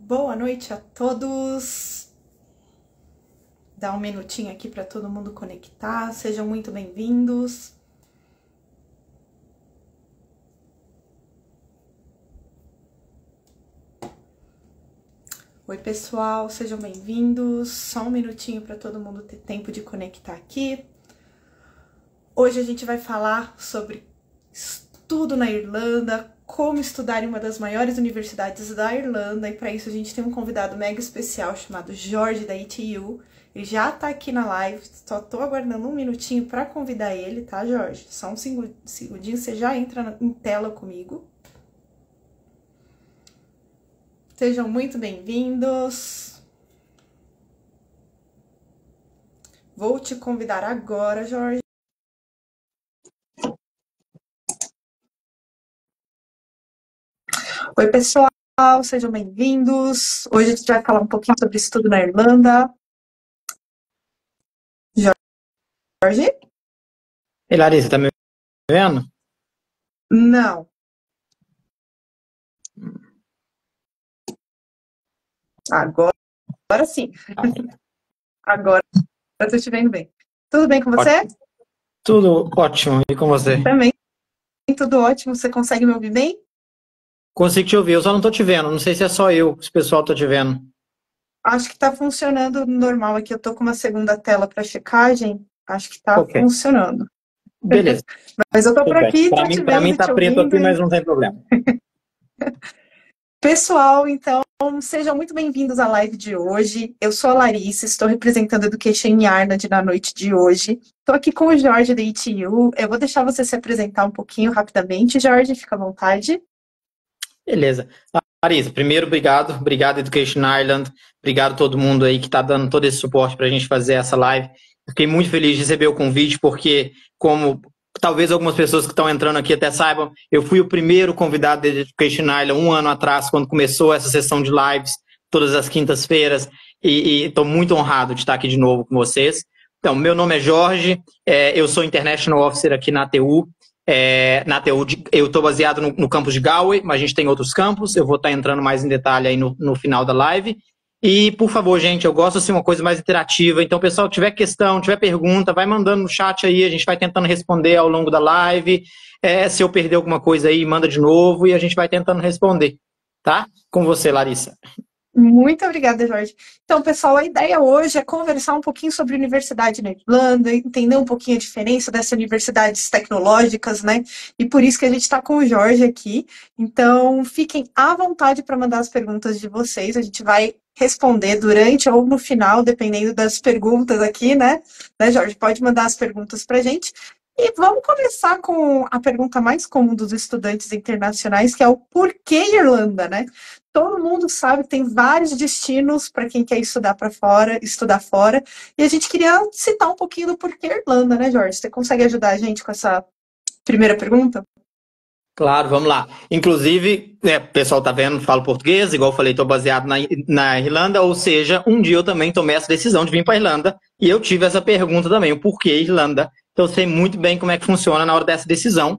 Boa noite a todos. Dá um minutinho aqui para todo mundo conectar. Sejam muito bem-vindos. Oi, pessoal, sejam bem-vindos. Só um minutinho para todo mundo ter tempo de conectar aqui. Hoje a gente vai falar sobre estudo na Irlanda, como estudar em uma das maiores universidades da Irlanda, e para isso a gente tem um convidado mega especial chamado Jorge da ITU. Ele já tá aqui na live, só tô aguardando um minutinho para convidar ele, tá, Jorge? Só um segundinho, você já entra em tela comigo. Sejam muito bem-vindos. Vou te convidar agora, Jorge. Oi, pessoal, sejam bem-vindos. Hoje a gente vai falar um pouquinho sobre estudo na Irlanda. Jorge? Ei, Larissa, tá me vendo? Não. Agora sim. Agora eu tô te vendo bem. Tudo bem com você? Ótimo. Tudo ótimo. E com você? Também. Tudo ótimo. Você consegue me ouvir bem? Consigo te ouvir, eu só não tô te vendo. Não sei se é só eu, se o pessoal tá te vendo. Acho que tá funcionando normal aqui. Eu tô com uma segunda tela para checagem. Acho que tá Ok. funcionando. Beleza. Mas eu tô por aqui, tô te Pra vendo mim e tá te preto ouvindo. aqui, mas não tem problema. Pessoal, então, sejam muito bem-vindos à live de hoje. Eu sou a Larissa, estou representando a Education Ireland na noite de hoje. Estou aqui com o Jorge da ITU. Eu vou deixar você se apresentar um pouquinho rapidamente, Jorge, fica à vontade. Beleza. Larissa, primeiro, obrigado. Obrigado, Education Ireland. Obrigado a todo mundo aí que está dando todo esse suporte para a gente fazer essa live. Fiquei muito feliz de receber o convite, porque, como talvez algumas pessoas que estão entrando aqui até saibam, eu fui o primeiro convidado da Education Ireland um ano atrás, quando começou essa sessão de lives, todas as quintas-feiras, e estou muito honrado de estar aqui de novo com vocês. Então, meu nome é Jorge, eu sou International Officer aqui na ATU. Na ATU, eu estou baseado no campus de Galway, mas a gente tem outros campos, eu vou estar entrando mais em detalhe aí no final da live. E, por favor, gente, eu gosto de ser uma coisa mais interativa, então, pessoal, tiver questão, tiver pergunta, vai mandando no chat aí, a gente vai tentando responder ao longo da live. Se eu perder alguma coisa aí, manda de novo e a gente vai tentando responder, tá? Com você, Larissa. Muito obrigada, Jorge. Então, pessoal, a ideia hoje é conversar um pouquinho sobre universidade na Irlanda, entender um pouquinho a diferença dessas universidades tecnológicas, né? E por isso que a gente está com o Jorge aqui. Então, fiquem à vontade para mandar as perguntas de vocês. A gente vai responder durante ou no final, dependendo das perguntas aqui, né? Jorge? Pode mandar as perguntas para a gente. E vamos começar com a pergunta mais comum dos estudantes internacionais, que é o porquê Irlanda, né? Todo mundo sabe que tem vários destinos para quem quer estudar para fora, estudar fora. E a gente queria citar um pouquinho do porquê Irlanda, né, Jorge? Você consegue ajudar a gente com essa primeira pergunta? Claro, vamos lá. Inclusive, o pessoal tá vendo, falo português, igual eu falei, estou baseado na Irlanda, ou seja, um dia eu também tomei essa decisão de vir para a Irlanda e eu tive essa pergunta também, o porquê Irlanda. Então eu sei muito bem como é que funciona na hora dessa decisão.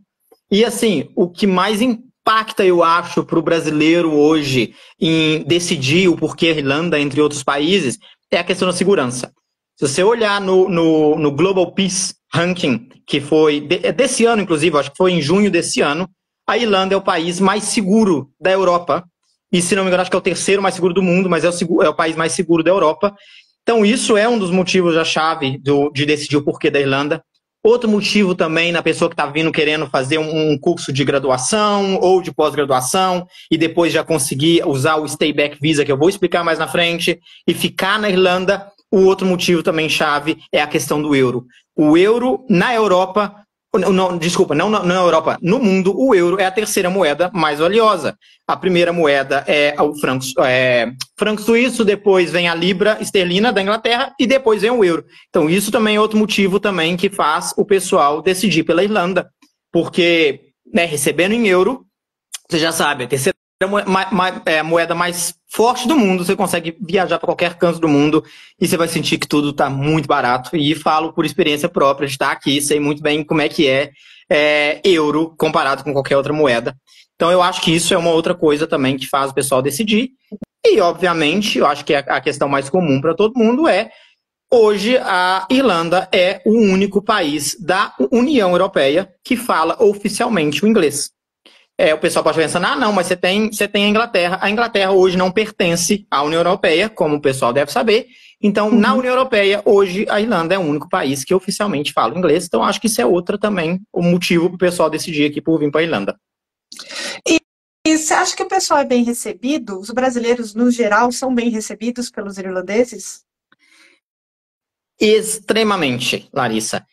E assim, o que mais impacta, eu acho, para o brasileiro hoje em decidir o porquê Irlanda, entre outros países, é a questão da segurança. Se você olhar no Global Peace Ranking, que foi desse ano, inclusive, acho que foi em junho desse ano, a Irlanda é o país mais seguro da Europa. E, se não me engano, acho que é o terceiro mais seguro do mundo, mas é o país mais seguro da Europa. Então, isso é um dos motivos da chave de decidir o porquê da Irlanda. Outro motivo também, na pessoa que está vindo querendo fazer um curso de graduação ou de pós-graduação e depois já conseguir usar o Stay Back Visa, que eu vou explicar mais na frente, e ficar na Irlanda. O outro motivo também chave é a questão do euro. O euro na Europa... Não, desculpa, não na Europa, no mundo, o euro é a terceira moeda mais valiosa. A primeira moeda é o franco suíço, depois vem a libra esterlina da Inglaterra e depois vem o euro. Então isso também é outro motivo também que faz o pessoal decidir pela Irlanda, porque recebendo em euro, você já sabe, a terceira moeda mais forte do mundo, você consegue viajar para qualquer canto do mundo e você vai sentir que tudo está muito barato. E falo por experiência própria de estar aqui, sei muito bem como é que é euro comparado com qualquer outra moeda. Então eu acho que isso é uma outra coisa também que faz o pessoal decidir. E, obviamente, eu acho que a questão mais comum para todo mundo é: hoje a Irlanda é o único país da União Europeia que fala oficialmente o inglês. O pessoal pode pensar, não, mas você tem a Inglaterra. A Inglaterra hoje não pertence à União Europeia, como o pessoal deve saber. Então, na União Europeia, hoje a Irlanda é o único país que oficialmente fala inglês. Então, acho que isso é outra também, o motivo para o pessoal decidir aqui por vir para a Irlanda. E você acha que o pessoal é bem recebido? Os brasileiros, no geral, são bem recebidos pelos irlandeses? Extremamente, Larissa.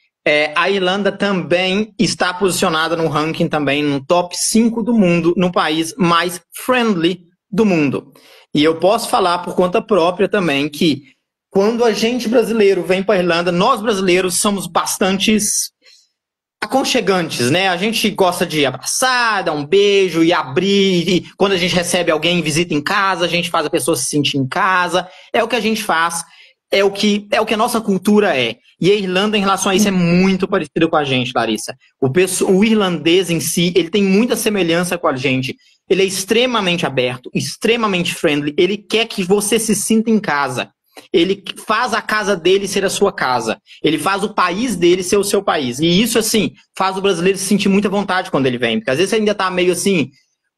A Irlanda também está posicionada no ranking, também no top 5 do mundo, no país mais friendly do mundo. E eu posso falar por conta própria também que quando a gente brasileiro vem para a Irlanda, nós brasileiros somos bastante aconchegantes, né? A gente gosta de abraçar, dar um beijo e abrir. E quando a gente recebe alguém, visita em casa, a gente faz a pessoa se sentir em casa. É o que a gente faz. É o que a nossa cultura é. E a Irlanda, em relação a isso, é muito parecida com a gente, Larissa. O irlandês em si, ele tem muita semelhança com a gente. Ele é extremamente aberto, extremamente friendly. Ele quer que você se sinta em casa. Ele faz a casa dele ser a sua casa. Ele faz o país dele ser o seu país. E isso, assim, faz o brasileiro se sentir muita vontade quando ele vem. Porque às vezes você ainda tá meio assim,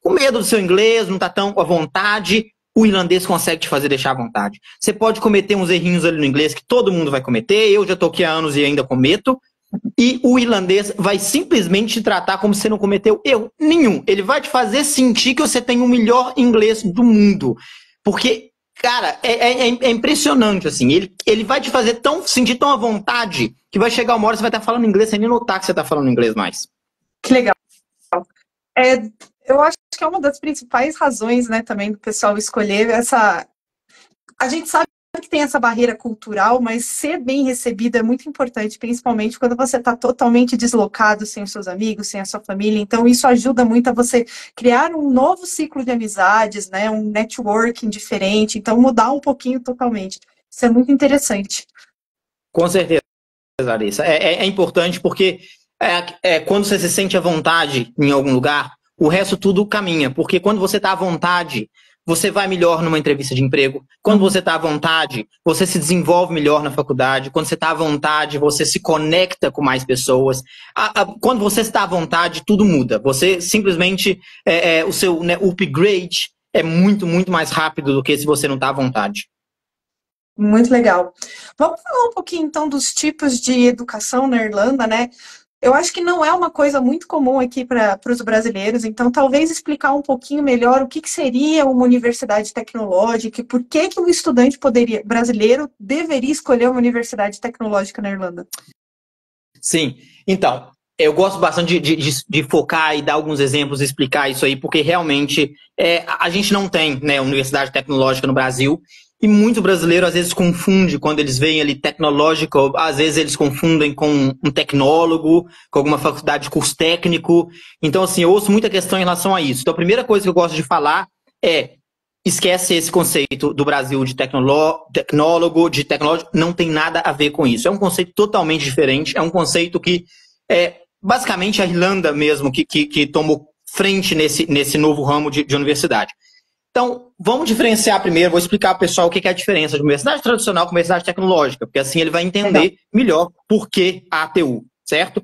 com medo do seu inglês, não tá tão à vontade. O irlandês consegue te fazer deixar à vontade. Você pode cometer uns errinhos ali no inglês que todo mundo vai cometer. Eu já tô aqui há anos e ainda cometo. E o irlandês vai simplesmente te tratar como se você não cometeu erro nenhum. Ele vai te fazer sentir que você tem o melhor inglês do mundo. Porque, cara, é impressionante, assim. Ele vai te fazer sentir tão à vontade que vai chegar uma hora que você vai estar falando inglês sem nem notar que você está falando inglês mais. Que legal. Eu acho que é uma das principais razões, né, também do pessoal escolher essa... A gente sabe que tem essa barreira cultural, mas ser bem recebido é muito importante, principalmente quando você está totalmente deslocado, sem os seus amigos, sem a sua família. Então, isso ajuda muito a você criar um novo ciclo de amizades, né, um networking diferente. Então, mudar um pouquinho totalmente. Isso é muito interessante. Com certeza, Larissa. É importante porque quando você se sente à vontade em algum lugar, o resto tudo caminha, porque quando você está à vontade, você vai melhor numa entrevista de emprego. Quando você está à vontade, você se desenvolve melhor na faculdade. Quando você está à vontade, você se conecta com mais pessoas. Quando você está à vontade, tudo muda. Você simplesmente, o seu upgrade é muito, muito mais rápido do que se você não está à vontade. Muito legal. Vamos falar um pouquinho, então, dos tipos de educação na Irlanda, né? Eu acho que não é uma coisa muito comum aqui para os brasileiros, então talvez explicar um pouquinho melhor o que seria uma universidade tecnológica e por que um estudante brasileiro deveria escolher uma universidade tecnológica na Irlanda. Sim, então, eu gosto bastante de focar e dar alguns exemplos e explicar isso aí, porque realmente a gente não tem, né, universidade tecnológica no Brasil. E muito brasileiro às vezes confunde quando eles veem ali tecnológico, às vezes eles confundem com um tecnólogo, com alguma faculdade de curso técnico. Então, assim, eu ouço muita questão em relação a isso. Então, a primeira coisa que eu gosto de falar esquece esse conceito do Brasil de tecnólogo, de tecnológico, não tem nada a ver com isso. É um conceito totalmente diferente, é um conceito que basicamente a Irlanda mesmo que tomou frente nesse novo ramo de universidade. Então, vamos diferenciar primeiro, vou explicar para o pessoal o que é a diferença de universidade tradicional com universidade tecnológica, porque assim ele vai entender melhor por que a ATU, certo?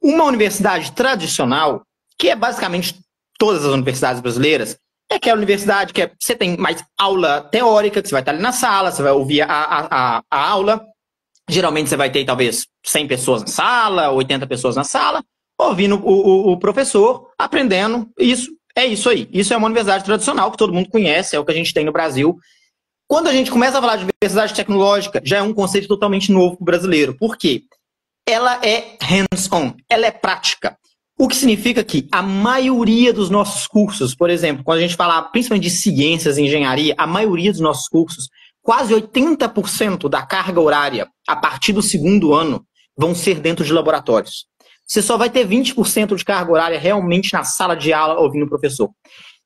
Uma universidade tradicional, que é basicamente todas as universidades brasileiras, é aquela universidade que você tem mais aula teórica, que você vai estar ali na sala, você vai ouvir a aula, geralmente você vai ter talvez 100 pessoas na sala, 80 pessoas na sala, ouvindo o professor, aprendendo isso. É isso aí. Isso é uma universidade tradicional que todo mundo conhece, é o que a gente tem no Brasil. Quando a gente começa a falar de universidade tecnológica, já é um conceito totalmente novo para o brasileiro. Por quê? Ela é hands-on, ela é prática. O que significa que a maioria dos nossos cursos, por exemplo, quando a gente fala principalmente de ciências e engenharia, a maioria dos nossos cursos, quase 80% da carga horária, a partir do segundo ano, vão ser dentro de laboratórios. Você só vai ter 20% de carga horária realmente na sala de aula ouvindo o professor.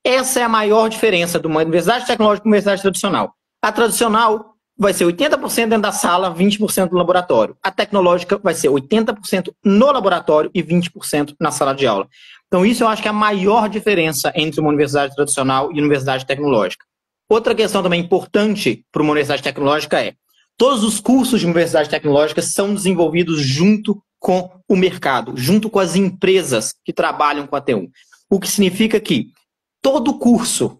Essa é a maior diferença de uma universidade tecnológica para uma universidade tradicional. A tradicional vai ser 80% dentro da sala, 20% no laboratório. A tecnológica vai ser 80% no laboratório e 20% na sala de aula. Então isso eu acho que é a maior diferença entre uma universidade tradicional e uma universidade tecnológica. Outra questão também importante para uma universidade tecnológica é: todos os cursos de universidade tecnológica são desenvolvidos junto com o mercado, junto com as empresas que trabalham com a T1. O que significa que todo curso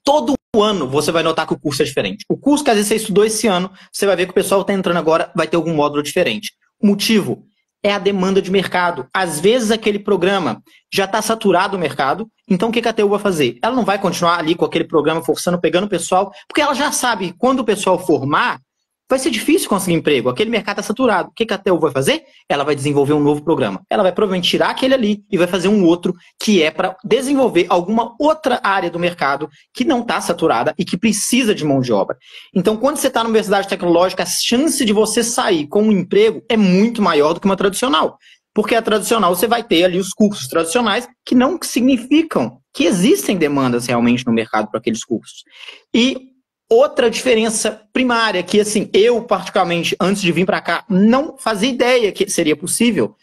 todo ano você vai notar que o curso é diferente. O curso que às vezes você estudou esse ano, você vai ver que o pessoal está entrando agora, vai ter algum módulo diferente. O motivo é a demanda de mercado. Às vezes aquele programa já está saturado no mercado, então o que a TU vai fazer? Ela não vai continuar ali com aquele programa forçando, pegando o pessoal, porque ela já sabe que quando o pessoal formar, vai ser difícil conseguir emprego. Aquele mercado está saturado. O que a TU vai fazer? Ela vai desenvolver um novo programa. Ela vai provavelmente tirar aquele ali e vai fazer um outro que é para desenvolver alguma outra área do mercado que não está saturada e que precisa de mão de obra. Então, quando você está na universidade tecnológica, a chance de você sair com um emprego é muito maior do que uma tradicional. Porque a tradicional você vai ter ali os cursos tradicionais que não significam que existem demandas realmente no mercado para aqueles cursos. E outra diferença primária, que assim, eu particularmente, antes de vir para cá, não fazia ideia que seria possível.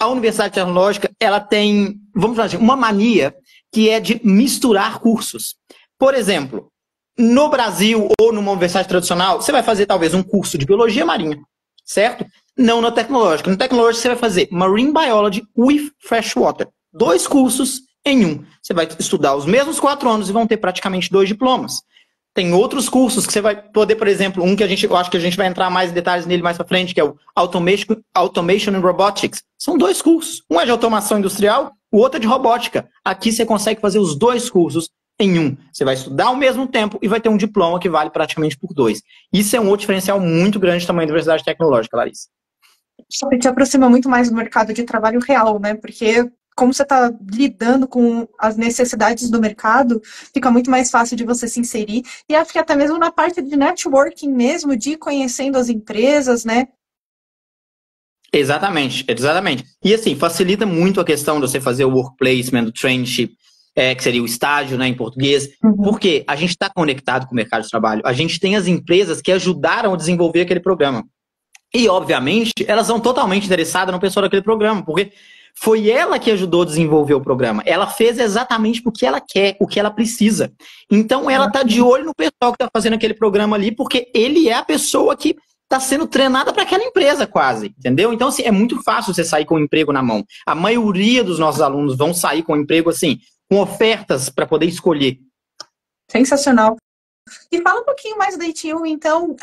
A Universidade Tecnológica, ela tem, vamos falar assim, uma mania que é de misturar cursos. Por exemplo, no Brasil ou numa universidade tradicional, você vai fazer talvez um curso de biologia marinha, certo? Não na tecnológica. Na tecnológica você vai fazer Marine Biology with Freshwater. 2 cursos em um. Você vai estudar os mesmos 4 anos e vão ter praticamente 2 diplomas. Tem outros cursos que você vai poder, por exemplo, um que eu acho que a gente vai entrar mais em detalhes nele mais para frente, que é o Automation and Robotics. São 2 cursos. Um é de automação industrial, o outro é de robótica. Aqui você consegue fazer os 2 cursos em um. Você vai estudar ao mesmo tempo e vai ter um diploma que vale praticamente por 2. Isso é um outro diferencial muito grande também da Universidade Tecnológica, Larissa. Isso te aproxima muito mais do mercado de trabalho real, né? Porque como você está lidando com as necessidades do mercado, fica muito mais fácil de você se inserir. E acho que até mesmo na parte de networking mesmo, de ir conhecendo as empresas, né? Exatamente, exatamente. E assim, facilita muito a questão de você fazer o work placement, o traineeship, que seria o estágio, né, em português, porque a gente está conectado com o mercado de trabalho. A gente tem as empresas que ajudaram a desenvolver aquele programa. E, obviamente, elas são totalmente interessadas no pessoal daquele programa, porque foi ela que ajudou a desenvolver o programa. Ela fez exatamente o que ela quer, o que ela precisa. Então, ela está de olho no pessoal que está fazendo aquele programa ali, porque ele é a pessoa que está sendo treinada para aquela empresa quase, entendeu? Então, assim, é muito fácil você sair com um emprego na mão. A maioria dos nossos alunos vão sair com um emprego, assim, com ofertas para poder escolher. Sensacional. E fala um pouquinho mais da ITU, então,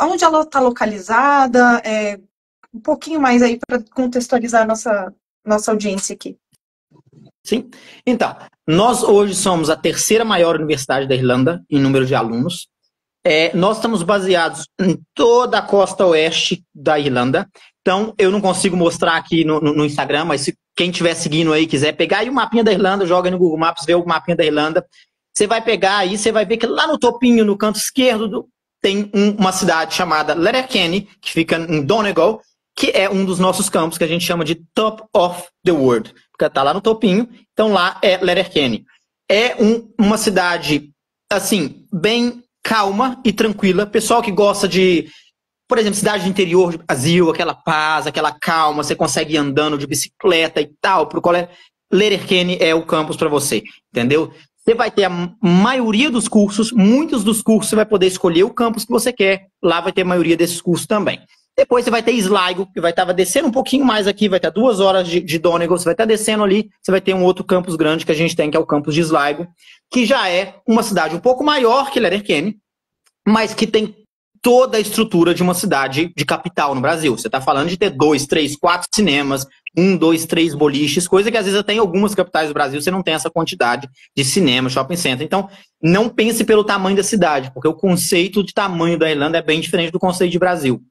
onde ela está localizada, um pouquinho mais aí para contextualizar a nossa audiência aqui. Sim. Então, nós hoje somos a 3ª maior universidade da Irlanda em número de alunos. Nós estamos baseados em toda a costa oeste da Irlanda. Então, eu não consigo mostrar aqui no Instagram, mas se quem estiver seguindo aí quiser pegar aí o mapinha da Irlanda, joga no Google Maps, vê o mapinha da Irlanda. Você vai pegar aí, você vai ver que lá no topinho, no canto esquerdo, tem uma cidade chamada Letterkenny, que fica em Donegal, que é um dos nossos campos que a gente chama de Top of the World, porque está lá no topinho, então lá é Letterkenny. É uma cidade, assim, bem calma e tranquila. Pessoal que gosta de, por exemplo, cidade do interior do Brasil, aquela paz, aquela calma, você consegue ir andando de bicicleta e tal, pro colégio. Letterkenny é o campus para você, entendeu? Você vai ter a maioria dos cursos, muitos dos cursos você vai poder escolher o campus que você quer. Lá vai ter a maioria desses cursos também. Depois você vai ter Sligo, que vai estar descendo um pouquinho mais aqui, vai ter 2 horas de Donegal, você vai estar descendo ali, você vai ter um outro campus grande que a gente tem, que é o campus de Sligo, que já é uma cidade um pouco maior que Letterkenny, mas que tem toda a estrutura de uma cidade de capital no Brasil. Você está falando de ter 2, 3, 4 cinemas, 1, 2, 3 boliches, coisa que às vezes até em algumas capitais do Brasil você não tem essa quantidade de cinema, shopping center. Então, não pense pelo tamanho da cidade, porque o conceito de tamanho da Irlanda é bem diferente do conceito de Brasil.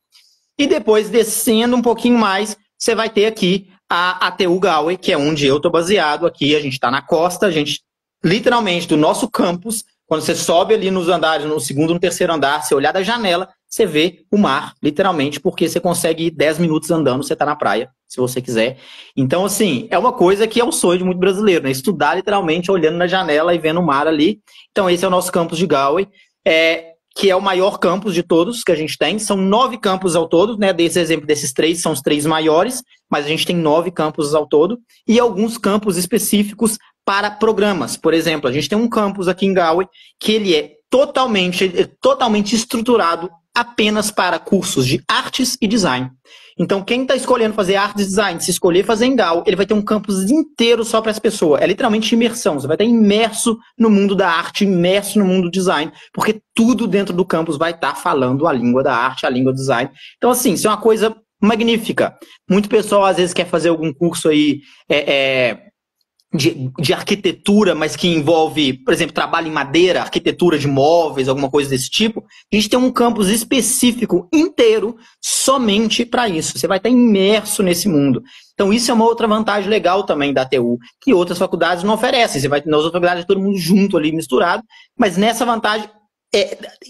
E depois, descendo um pouquinho mais, você vai ter aqui a ATU Galway, que é onde eu estou baseado. Aqui a gente está na costa, a gente, literalmente, do nosso campus, quando você sobe ali nos andares, no 2º, no 3º andar, você olhar da janela, você vê o mar, literalmente, porque você consegue ir 10 minutos andando, você está na praia, se você quiser. Então, assim, é uma coisa que é o sonho de muito brasileiro, né? Estudar, literalmente, olhando na janela e vendo o mar ali. Então, esse é o nosso campus de Galway, que é o maior campus de todos que a gente tem. São 9 campos ao todo, né? Desse exemplo desses 3, são os 3 maiores, mas a gente tem 9 campos ao todo. E alguns campos específicos para programas. Por exemplo, a gente tem um campus aqui em Galway que ele é totalmente estruturado apenas para cursos de artes e design. Então, quem está escolhendo fazer artes e design, se escolher fazer em Galway, ele vai ter um campus inteiro só para essa pessoa. É literalmente imersão. Você vai estar imerso no mundo da arte, imerso no mundo do design, porque tudo dentro do campus vai estar falando a língua da arte, a língua do design. Então, assim, isso é uma coisa magnífica. Muito pessoal, às vezes, quer fazer algum curso aí de arquitetura, mas que envolve, por exemplo, trabalho em madeira, arquitetura de móveis, alguma coisa desse tipo. A gente tem um campus específico inteiro somente para isso. Você vai estar imerso nesse mundo. Então, isso é uma outra vantagem legal também da TU, que outras faculdades não oferecem. Você vai nas outras faculdades todo mundo junto ali, misturado, mas nessa vantagem,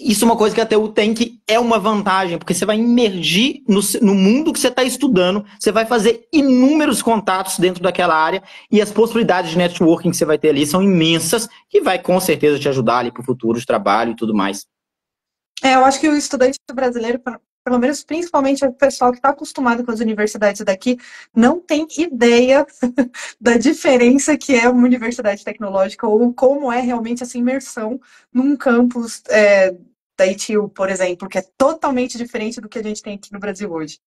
isso é uma coisa que a TU tem, que é uma vantagem, porque você vai imergir no mundo que você está estudando, você vai fazer inúmeros contatos dentro daquela área e as possibilidades de networking que você vai ter ali são imensas, que vai com certeza te ajudar ali para o futuro de trabalho e tudo mais. Eu acho que o estudante brasileiro, pelo menos principalmente o pessoal que está acostumado com as universidades daqui, não tem ideia da diferença que é uma universidade tecnológica ou como é realmente essa imersão num campus da ITU, por exemplo, que é totalmente diferente do que a gente tem aqui no Brasil hoje.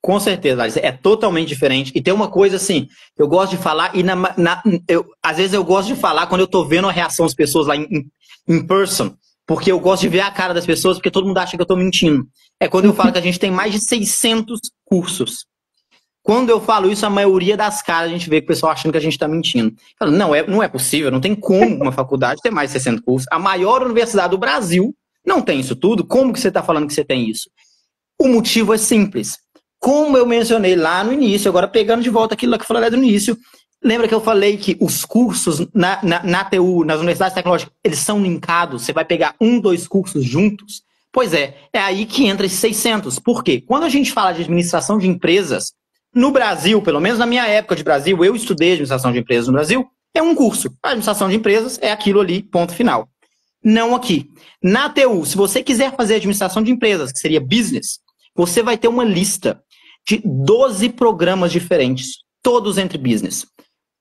Com certeza, Larissa, é totalmente diferente. E tem uma coisa assim, eu gosto de falar, e às vezes eu gosto de falar quando eu estou vendo a reação das pessoas lá em person, porque eu gosto de ver a cara das pessoas, porque todo mundo acha que eu estou mentindo. É quando eu falo que a gente tem mais de 600 cursos. Quando eu falo isso, a maioria das caras a gente vê que o pessoal achando que a gente está mentindo. Falo, não é possível, não tem como uma faculdade ter mais de 600 cursos. A maior universidade do Brasil não tem isso tudo. Como que você está falando que você tem isso? O motivo é simples. Como eu mencionei lá no início, agora pegando de volta aquilo que eu falei lá no início, lembra que eu falei que os cursos na TU, nas universidades tecnológicas, eles são linkados? Você vai pegar 2 cursos juntos? Pois é aí que entra esses 600. Por quê? Quando a gente fala de administração de empresas, no Brasil, pelo menos na minha época de Brasil, eu estudei administração de empresas no Brasil, é um curso. A administração de empresas é aquilo ali, ponto final. Não aqui. Na TU, se você quiser fazer administração de empresas, que seria business, você vai ter uma lista de 12 programas diferentes, todos entre business.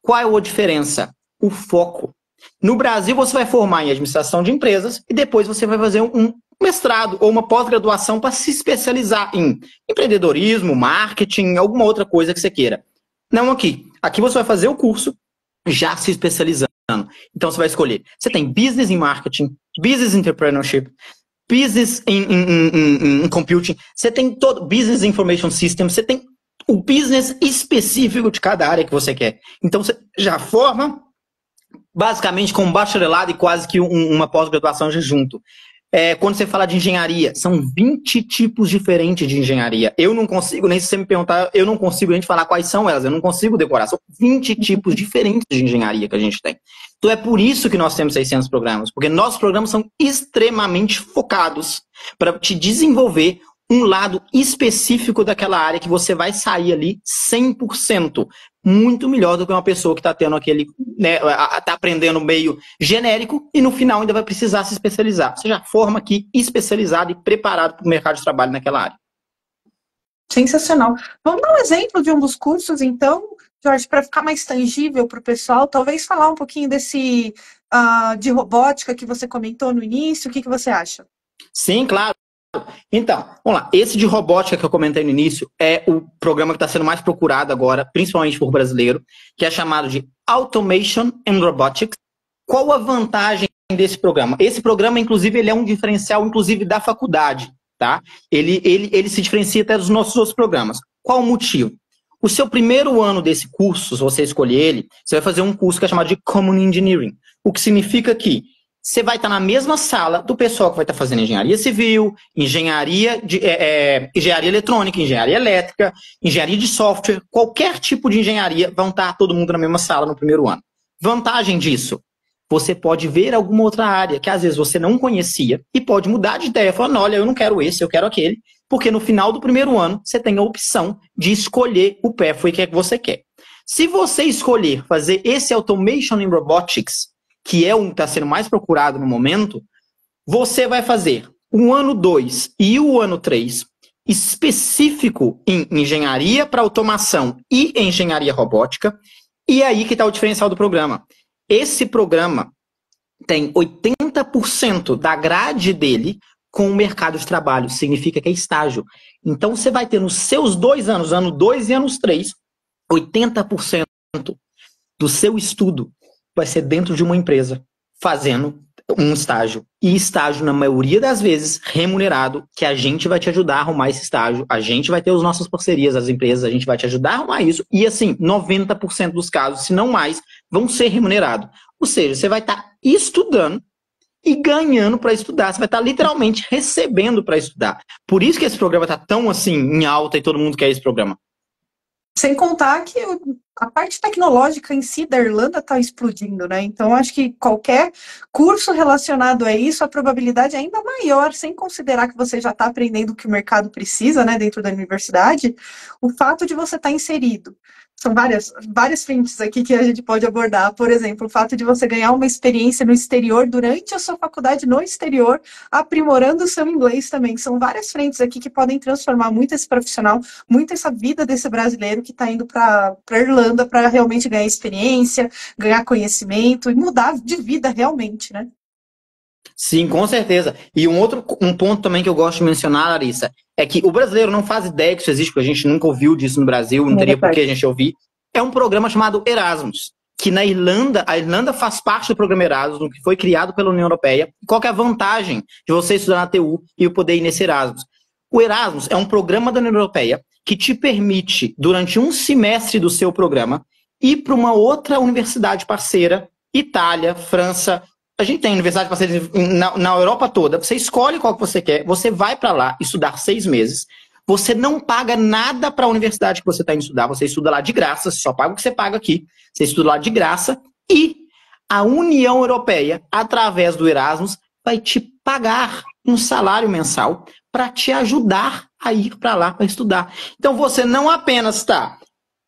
Qual é a diferença? O foco. No Brasil, você vai formar em administração de empresas e depois você vai fazer um mestrado ou uma pós-graduação para se especializar em empreendedorismo, marketing, alguma outra coisa que você queira. Não aqui. Aqui você vai fazer o curso já se especializando. Então você vai escolher. Você tem business em marketing, business entrepreneurship, business em computing, você tem todo business information system, você tem o business específico de cada área que você quer. Então você já forma basicamente com um bacharelado e quase que uma pós-graduação já junto. Quando você fala de engenharia, são 20 tipos diferentes de engenharia. Eu não consigo, nem se você me perguntar, eu não consigo nem falar quais são elas, eu não consigo decorar. São 20 tipos diferentes de engenharia que a gente tem. Então é por isso que nós temos 600 programas, porque nossos programas são extremamente focados para te desenvolver um lado específico daquela área que você vai sair ali 100%. Muito melhor do que uma pessoa que está tendo aquele, né, tá aprendendo meio genérico e no final ainda vai precisar se especializar. Você já forma aqui especializado e preparado para o mercado de trabalho naquela área. Sensacional. Vamos dar um exemplo de um dos cursos, então, Jorge, para ficar mais tangível para o pessoal, talvez falar um pouquinho desse de robótica que você comentou no início, o que você acha? Sim, claro. Então, vamos lá. Esse de robótica que eu comentei no início é o programa que está sendo mais procurado agora, principalmente por brasileiro, que é chamado de Automation and Robotics. Qual a vantagem desse programa? Esse programa, inclusive, ele é um diferencial, inclusive, da faculdade, tá? Ele se diferencia até dos nossos outros programas. Qual o motivo? O seu primeiro ano desse curso, se você escolher ele, você vai fazer um curso que é chamado de Common Engineering, o que significa que você vai estar na mesma sala do pessoal que vai estar fazendo engenharia civil, engenharia eletrônica, engenharia elétrica, engenharia de software, qualquer tipo de engenharia, vão estar todo mundo na mesma sala no primeiro ano. Vantagem disso, você pode ver alguma outra área que às vezes você não conhecia e pode mudar de ideia, falando, olha, eu não quero esse, eu quero aquele, porque no final do primeiro ano você tem a opção de escolher o pathway que você quer. Se você escolher fazer esse Automation in Robotics, que é o que está sendo mais procurado no momento, você vai fazer o ano 2 e o ano 3 específico em engenharia para automação e engenharia robótica, E aí que está o diferencial do programa. Esse programa tem 80% da grade dele com o mercado de trabalho. Significa que é estágio. Então, você vai ter nos seus 2 anos, ano 2 e anos 3, 80% do seu estudo vai ser dentro de uma empresa, fazendo um estágio. E estágio, na maioria das vezes, remunerado, que a gente vai te ajudar a arrumar esse estágio, a gente vai ter as nossas parcerias, as empresas, a gente vai te ajudar a arrumar isso, e assim, 90% dos casos, se não mais, vão ser remunerados. Ou seja, você vai estar estudando e ganhando para estudar. Você vai estar literalmente recebendo para estudar. Por isso que esse programa está tão assim em alta e todo mundo quer esse programa. Sem contar que a parte tecnológica em si da Irlanda está explodindo, né? Então, acho que qualquer curso relacionado a isso, a probabilidade é ainda maior, sem considerar que você já está aprendendo o que o mercado precisa, né, dentro da universidade, o fato de você estar inserido. São várias frentes aqui que a gente pode abordar. Por exemplo, o fato de você ganhar uma experiência no exterior durante a sua faculdade no exterior, aprimorando o seu inglês também. São várias frentes aqui que podem transformar muito esse profissional, muito essa vida desse brasileiro que está indo para a Irlanda para realmente ganhar experiência, ganhar conhecimento e mudar de vida realmente, né? Sim, com certeza. E um ponto também que eu gosto de mencionar, Larissa, é que o brasileiro não faz ideia que isso existe, porque a gente nunca ouviu disso no Brasil, não teria por que a gente ouvir. É um programa chamado Erasmus, que na Irlanda, a Irlanda faz parte do programa Erasmus, que foi criado pela União Europeia. Qual que é a vantagem de você estudar na TU e poder ir nesse Erasmus? O Erasmus é um programa da União Europeia que te permite, durante um semestre do seu programa, ir para uma outra universidade parceira, Itália, França. A gente tem universidade parceira na Europa toda. Você escolhe qual que você quer, você vai para lá estudar 6 meses. Você não paga nada para a universidade que você está indo estudar. Você estuda lá de graça, só paga o que você paga aqui. Você estuda lá de graça e a União Europeia, através do Erasmus, vai te pagar um salário mensal para te ajudar a ir para lá para estudar. Então você não apenas está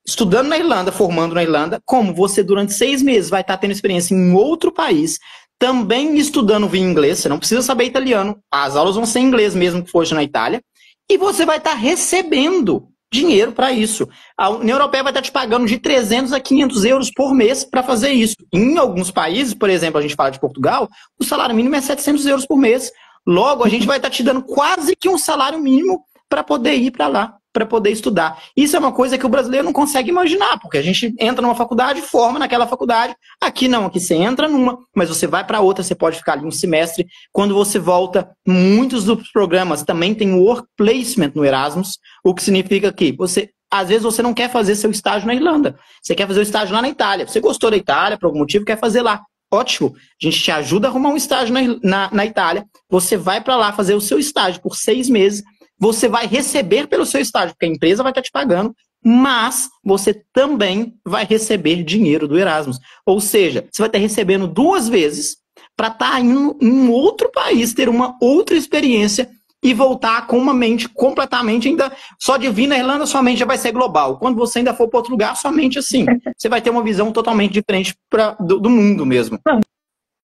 estudando na Irlanda, formando na Irlanda, como você durante 6 meses vai estar tendo experiência em outro país, também estudando via inglês. Você não precisa saber italiano, as aulas vão ser em inglês mesmo que fosse na Itália, e você vai estar recebendo dinheiro para isso. A União Europeia vai estar te pagando de 300 a 500 euros por mês para fazer isso. Em alguns países, por exemplo, a gente fala de Portugal, o salário mínimo é 700 euros por mês. Logo, a gente vai estar te dando quase que um salário mínimo para poder ir para lá, para poder estudar. Isso é uma coisa que o brasileiro não consegue imaginar, porque a gente entra numa faculdade, forma naquela faculdade. Aqui não, aqui você entra numa, mas você vai para outra, você pode ficar ali um semestre. Quando você volta, muitos dos programas também têm work placement no Erasmus, o que significa que você, às vezes você não quer fazer seu estágio na Irlanda, você quer fazer o estágio lá na Itália. Você gostou da Itália, por algum motivo, quer fazer lá. Ótimo, a gente te ajuda a arrumar um estágio na Itália, você vai para lá fazer o seu estágio por 6 meses, você vai receber pelo seu estágio, porque a empresa vai estar te pagando, mas você também vai receber dinheiro do Erasmus. Ou seja, você vai estar recebendo 2 vezes para estar indo em um outro país, ter uma outra experiência e voltar com uma mente completamente ainda... Só de vir na Irlanda, sua mente já vai ser global. Quando você ainda for para outro lugar, sua mente assim. Você vai ter uma visão totalmente diferente do mundo mesmo. Não,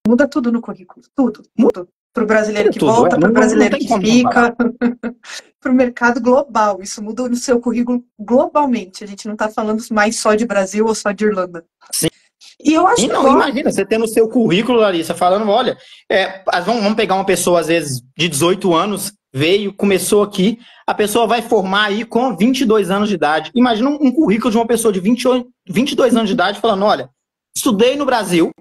muda tudo no currículo, tudo. Para o brasileiro que tudo, volta, para o brasileiro que fica, para o mercado global. Isso muda no seu currículo globalmente. A gente não está falando mais só de Brasil ou só de Irlanda. Sim. E eu acho que não, imagina, você tendo o seu currículo, Larissa, falando, olha, vamos pegar uma pessoa, às vezes, de 18 anos, veio, começou aqui, a pessoa vai formar aí com 22 anos de idade. Imagina um currículo de uma pessoa de 22 anos de idade falando, olha, estudei no Brasil,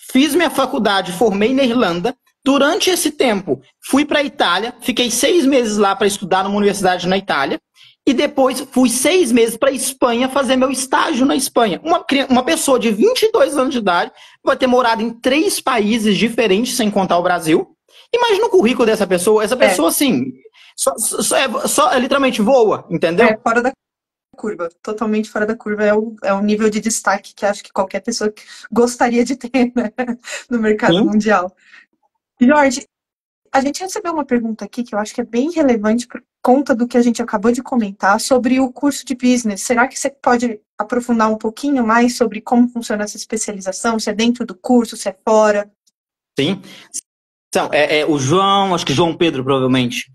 fiz minha faculdade, formei na Irlanda, durante esse tempo fui para a Itália, fiquei 6 meses lá para estudar numa universidade na Itália, e depois fui 6 meses para a Espanha fazer meu estágio na Espanha. Uma pessoa de 22 anos de idade vai ter morado em 3 países diferentes, sem contar o Brasil. Imagina o currículo dessa pessoa. Essa pessoa, assim, só literalmente voa, entendeu? É, fora da curva, totalmente fora da curva. É o nível de destaque que acho que qualquer pessoa gostaria de ter, né, no mercado mundial. Jorge, a gente recebeu uma pergunta aqui que eu acho que é bem relevante por conta do que a gente acabou de comentar sobre o curso de business. Será que você pode aprofundar um pouquinho mais sobre como funciona essa especialização? Se é dentro do curso, se é fora? Sim. Então, o João, acho que João Pedro, provavelmente,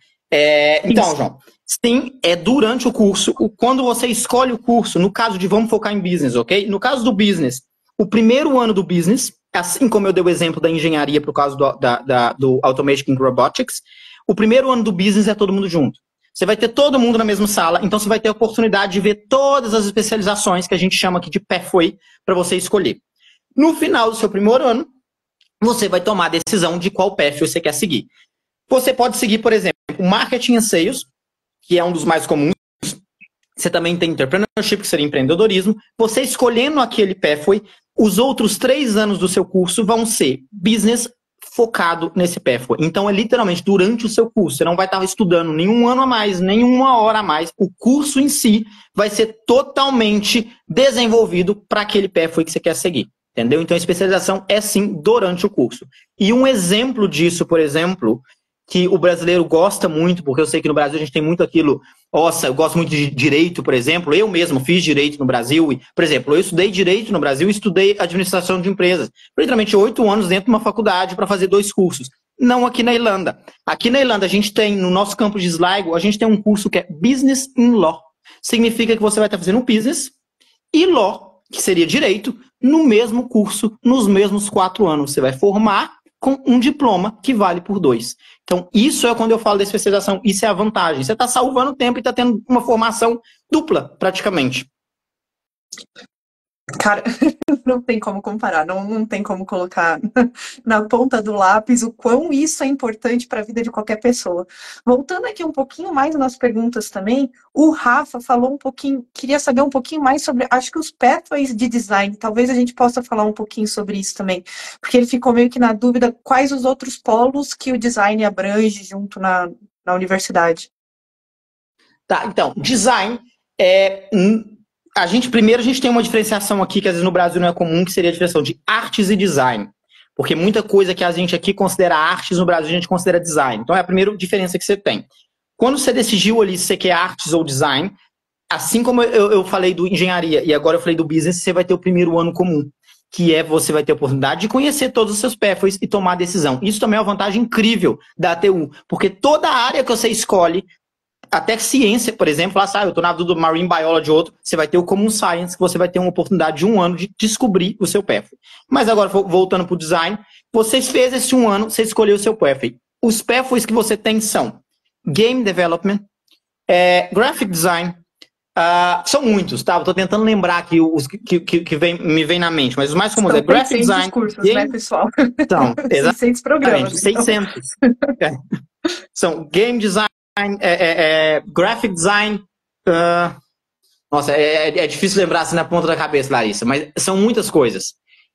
Então, Isso. João, sim, é durante o curso. Quando você escolhe o curso, no caso de vamos focar em business, ok? No caso do business, o primeiro ano do business, assim como eu dei o exemplo da engenharia por causa do Automation and Robotics, o primeiro ano do business é todo mundo junto. Você vai ter todo mundo na mesma sala, então você vai ter a oportunidade de ver todas as especializações que a gente chama aqui de pathway para você escolher. No final do seu primeiro ano, você vai tomar a decisão de qual pathway você quer seguir. Você pode seguir, por exemplo, Marketing and Sales, que é um dos mais comuns. Você também tem Entrepreneurship, que seria empreendedorismo. Você escolhendo aquele pathway, os outros 3 anos do seu curso vão ser Business focado nesse pathway. Então, é literalmente durante o seu curso. Você não vai estar estudando nenhum ano a mais, nenhuma hora a mais. O curso em si vai ser totalmente desenvolvido para aquele pathway que você quer seguir. Entendeu? Então, a especialização é sim durante o curso. E um exemplo disso, por exemplo, que o brasileiro gosta muito, porque eu sei que no Brasil a gente tem muito aquilo, nossa, eu gosto muito de direito, por exemplo, eu mesmo fiz direito no Brasil, e, por exemplo, eu estudei direito no Brasil e estudei administração de empresas, literalmente 8 anos dentro de uma faculdade para fazer 2 cursos, não aqui na Irlanda. Aqui na Irlanda a gente tem, no nosso campus de Sligo, a gente tem um curso que é Business in Law, significa que você vai estar fazendo Business e Law, que seria direito, no mesmo curso, nos mesmos 4 anos, você vai formar com um diploma que vale por 2. Então, isso é quando eu falo da especialização, isso é a vantagem. Você está salvando tempo e está tendo uma formação dupla, praticamente. Cara, não tem como comparar, não tem como colocar na ponta do lápis o quão isso é importante para a vida de qualquer pessoa. Voltando aqui um pouquinho mais nas perguntas também, o Rafa falou um pouquinho, queria saber um pouquinho mais sobre, acho que os pathways de design, talvez a gente possa falar um pouquinho sobre isso também, porque ele ficou meio que na dúvida quais os outros polos que o design abrange junto na universidade. Tá, então, design primeiro a gente tem uma diferenciação aqui que às vezes no Brasil não é comum, que seria a diferenciação de artes e design. Porque muita coisa que a gente aqui considera artes, no Brasil a gente considera design. Então é a primeira diferença que você tem. Quando você decidiu ali se você quer artes ou design, assim como eu falei do engenharia e agora eu falei do business, você vai ter o primeiro ano comum, que é você vai ter a oportunidade de conhecer todos os seus pathways e tomar a decisão. Isso também é uma vantagem incrível da ATU, porque toda a área que você escolhe, até ciência, por exemplo, lá sai, eu estou na dúvida do Marine Biology ou outro, você vai ter o Common Science, que você vai ter uma oportunidade de 1 ano de descobrir o seu pathway. Mas agora, voltando para o design, você fez esse 1 ano, você escolheu o seu pathway. Os pathways que você tem são Game Development, Graphic Design, são muitos, tá? Eu tô tentando lembrar aqui os que me vem na mente, mas os mais comuns é Graphic Design. Cursos, game... né, pessoal? Então, 600 programas. 600. Então. São Game Design, Graphic Design. Nossa, é difícil lembrar assim na ponta da cabeça, Larissa, mas são muitas coisas.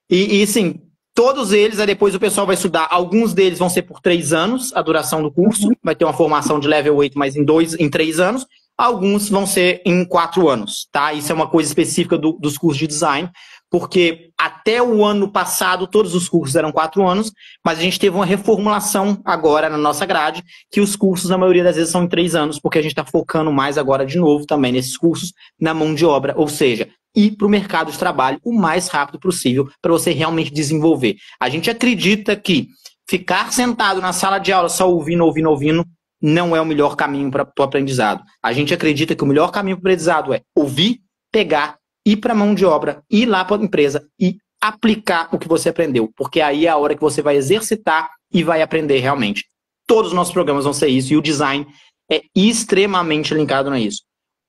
E sim, todos eles, aí depois o pessoal vai estudar. Alguns deles vão ser por 3 anos, a duração do curso. Vai ter uma formação de level 8, mas em 3 anos. Alguns vão ser em 4 anos, tá? Isso é uma coisa específica dos cursos de design, porque até o ano passado todos os cursos eram 4 anos, mas a gente teve uma reformulação agora na nossa grade, que os cursos na maioria das vezes são em 3 anos, porque a gente está focando mais agora de novo também nesses cursos na mão de obra, ou seja, ir para o mercado de trabalho o mais rápido possível para você realmente desenvolver. A gente acredita que ficar sentado na sala de aula só ouvindo não é o melhor caminho para o aprendizado. A gente acredita que o melhor caminho para o aprendizado é ouvir, pegar, ir para a mão de obra, ir lá para a empresa e aplicar o que você aprendeu, porque aí é a hora que você vai exercitar e vai aprender realmente. Todos os nossos programas vão ser isso e o design é extremamente linkado a isso.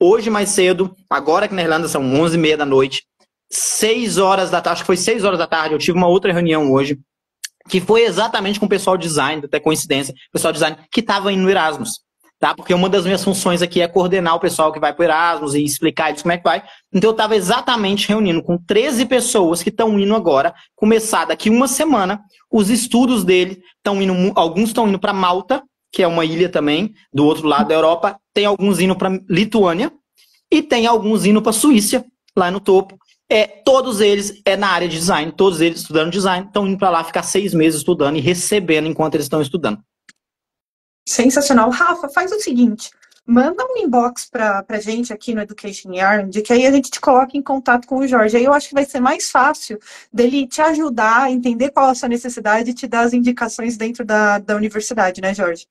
Hoje, mais cedo, agora que na Irlanda são 11h30 da noite, 6 horas da tarde, acho que foi 6 horas da tarde, eu tive uma outra reunião hoje, que foi exatamente com o pessoal de design, até coincidência, o pessoal de design que estava indo no Erasmus, tá? Porque uma das minhas funções aqui é coordenar o pessoal que vai para o Erasmus e explicar eles como é que vai. Então eu estava exatamente reunindo com 13 pessoas que estão indo agora, começar daqui uma semana, os estudos dele estão indo, alguns estão indo para Malta, que é uma ilha também, do outro lado da Europa, tem alguns indo para Lituânia e tem alguns indo para Suíça, lá no topo. Todos eles na área de design, todos eles estudando design, estão indo para lá ficar 6 meses estudando e recebendo enquanto eles estão estudando. Sensacional. Rafa, faz o seguinte, manda um inbox pra gente aqui no Education Yarn, que aí a gente te coloca em contato com o Jorge. Aí eu acho que vai ser mais fácil dele te ajudar a entender qual é a sua necessidade e te dar as indicações dentro da universidade, né, Jorge?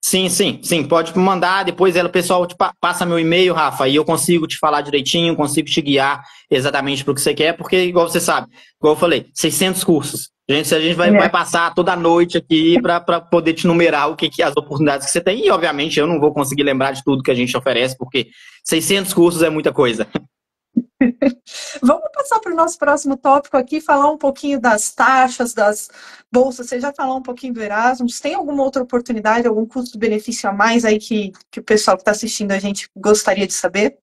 Sim, sim, sim, pode me mandar, depois o pessoal passa meu e-mail, Rafa, e eu consigo te falar direitinho, consigo te guiar exatamente para o que você quer, porque, igual você sabe, igual eu falei, 600 cursos. Gente, a gente vai É. passar toda a noite aqui para poder te numerar o que as oportunidades que você tem, e obviamente eu não vou conseguir lembrar de tudo que a gente oferece, porque 600 cursos é muita coisa. Vamos passar para o nosso próximo tópico aqui, falar um pouquinho das taxas, das bolsas. Você já falou um pouquinho do Erasmus. Tem alguma outra oportunidade, algum custo-benefício a mais aí que o pessoal que está assistindo a gente gostaria de saber?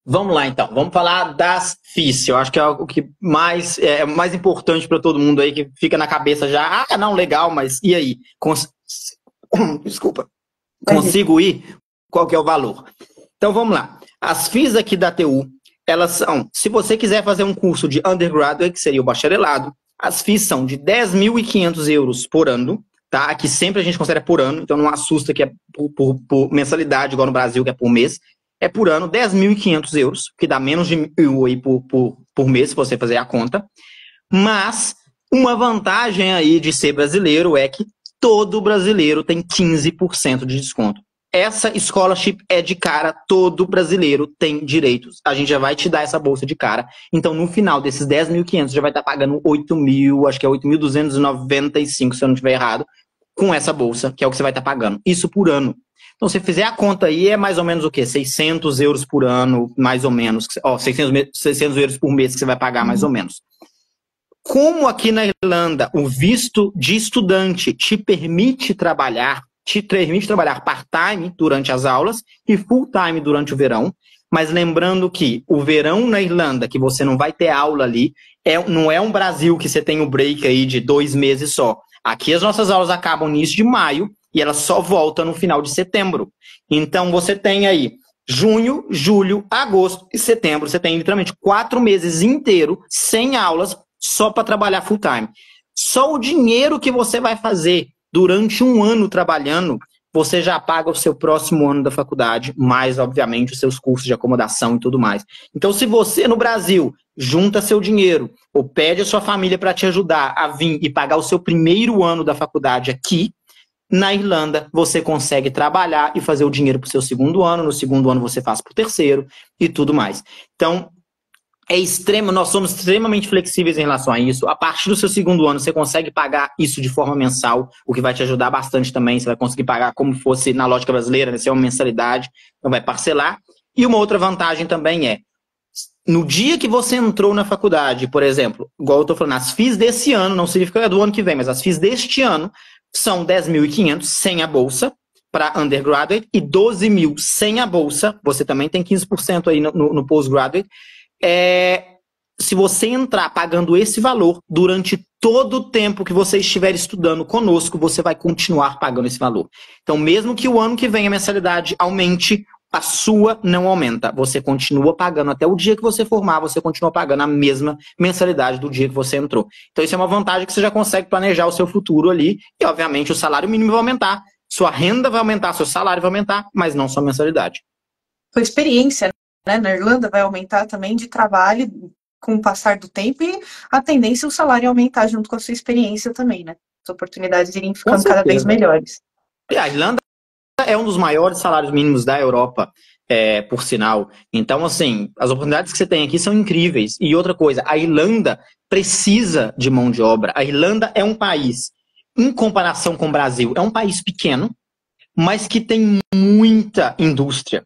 Vamos lá, então. Vamos falar das FIIs. Eu acho que é o que é mais importante para todo mundo aí, que fica na cabeça já. Ah, não, legal, mas e aí? Desculpa. Consigo ir? Qual que é o valor? Então, vamos lá. As FIIs aqui da TU, elas são, se você quiser fazer um curso de undergraduate, que seria o bacharelado, as FIIs são de 10.500 euros por ano, tá? Aqui sempre a gente considera por ano, então não assusta que é por mensalidade, igual no Brasil, que é por mês. É por ano 10.500 euros, que dá menos de 1.000 aí por mês, se você fazer a conta. Mas uma vantagem aí de ser brasileiro é que todo brasileiro tem 15% de desconto. Essa scholarship é de cara, todo brasileiro tem direitos. A gente já vai te dar essa bolsa de cara. Então, no final desses 10.500, já vai estar pagando 8.000, acho que é 8.295, se eu não estiver errado, com essa bolsa, que é o que você vai estar pagando. Isso por ano. Então, se fizer a conta aí, é mais ou menos o quê? 600 euros por ano, mais ou menos. 600 euros por mês que você vai pagar, mais ou menos. Como aqui na Irlanda o visto de estudante te permite trabalhar part-time durante as aulas e full-time durante o verão, mas lembrando que o verão na Irlanda, que você não vai ter aula ali, não é um Brasil que você tem o break aí de 2 meses só. Aqui as nossas aulas acabam no início de maio e elas só voltam no final de setembro. Então você tem aí junho, julho, agosto e setembro. Você tem literalmente 4 meses inteiros sem aulas só para trabalhar full time. Só o dinheiro que você vai fazer durante um ano trabalhando, você já paga o seu próximo ano da faculdade, mais, obviamente, os seus cursos de acomodação e tudo mais. Então, se você, no Brasil, junta seu dinheiro ou pede a sua família para te ajudar a vir e pagar o seu primeiro ano da faculdade aqui, na Irlanda, você consegue trabalhar e fazer o dinheiro para o seu segundo ano, no segundo ano você faz para o terceiro e tudo mais. Então, nós somos extremamente flexíveis em relação a isso. A partir do seu segundo ano, você consegue pagar isso de forma mensal, o que vai te ajudar bastante também. Você vai conseguir pagar como fosse na lógica brasileira, né? Se é uma mensalidade, então vai parcelar. E uma outra vantagem também é, no dia que você entrou na faculdade, por exemplo, igual eu estou falando, as FIIs desse ano, não significa do ano que vem, mas as FIIs deste ano são 10.500 sem a bolsa para undergraduate e 12.000 sem a bolsa. Você também tem 15% aí no postgraduate. Se você entrar pagando esse valor durante todo o tempo que você estiver estudando conosco, você vai continuar pagando esse valor. Então, mesmo que o ano que vem a mensalidade aumente, a sua não aumenta. Você continua pagando até o dia que você formar, você continua pagando a mesma mensalidade do dia que você entrou. Então, isso é uma vantagem que você já consegue planejar o seu futuro ali e, obviamente, o salário mínimo vai aumentar, sua renda vai aumentar, seu salário vai aumentar, mas não sua mensalidade. Sua experiência, né, na Irlanda vai aumentar também de trabalho com o passar do tempo e a tendência é o salário aumentar junto com a sua experiência também, né? As oportunidades irem ficando cada vez melhores. E a Irlanda é um dos maiores salários mínimos da Europa, por sinal. Então, assim, as oportunidades que você tem aqui são incríveis. E outra coisa, a Irlanda precisa de mão de obra. A Irlanda é um país, em comparação com o Brasil, é um país pequeno, mas que tem muita indústria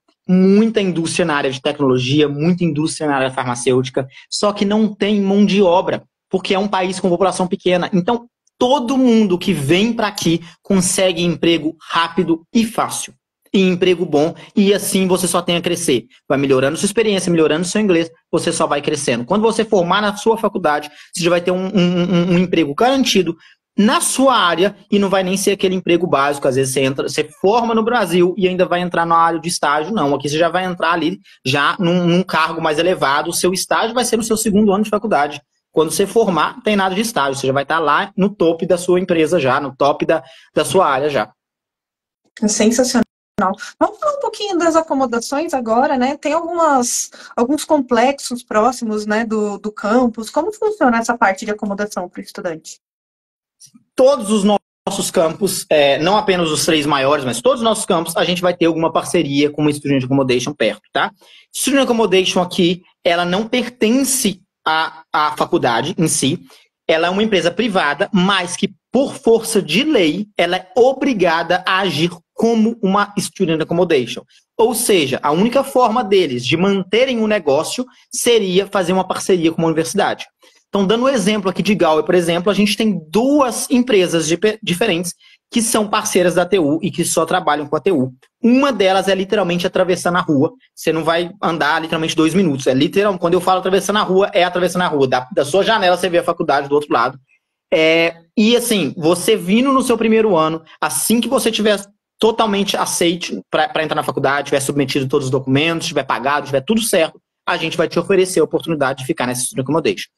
na área de tecnologia, muita indústria na área farmacêutica, só que não tem mão de obra, porque é um país com população pequena. Então, todo mundo que vem para aqui consegue emprego rápido e fácil. E emprego bom, e assim você só tem a crescer. Vai melhorando sua experiência, melhorando seu inglês, você só vai crescendo. Quando você formar na sua faculdade, você já vai ter um emprego garantido na sua área e não vai nem ser aquele emprego básico. Às vezes você forma no Brasil e ainda vai entrar na área de estágio. Não, aqui você já vai entrar ali já num cargo mais elevado. O seu estágio vai ser no seu segundo ano de faculdade. Quando você formar, não tem nada de estágio. Você já vai estar lá no topo da sua empresa já, no top da sua área já. Sensacional. Vamos falar um pouquinho das acomodações agora, né? Tem alguns complexos próximos, né, do campus. Como funciona essa parte de acomodação para o estudante? Todos os nossos campos, não apenas os 3 maiores, mas todos os nossos campos, a gente vai ter alguma parceria com uma Student Accommodation perto, tá? Student Accommodation aqui, ela não pertence à faculdade em si, ela é uma empresa privada, mas que, por força de lei, ela é obrigada a agir como uma Student Accommodation. Ou seja, a única forma deles de manterem o negócio seria fazer uma parceria com uma universidade. Então, dando um exemplo aqui de Galway, por exemplo, a gente tem 2 empresas diferentes que são parceiras da TU e que só trabalham com a TU. Uma delas é literalmente atravessando a rua. Você não vai andar literalmente 2 minutos. É literalmente, quando eu falo atravessando a rua, é atravessando a rua. Da sua janela você vê a faculdade do outro lado. E assim, você vindo no seu primeiro ano, assim que você tiver totalmente aceite para entrar na faculdade, tiver submetido todos os documentos, tiver pagado, tiver tudo certo, a gente vai te oferecer a oportunidade de ficar nessa Student Accommodation.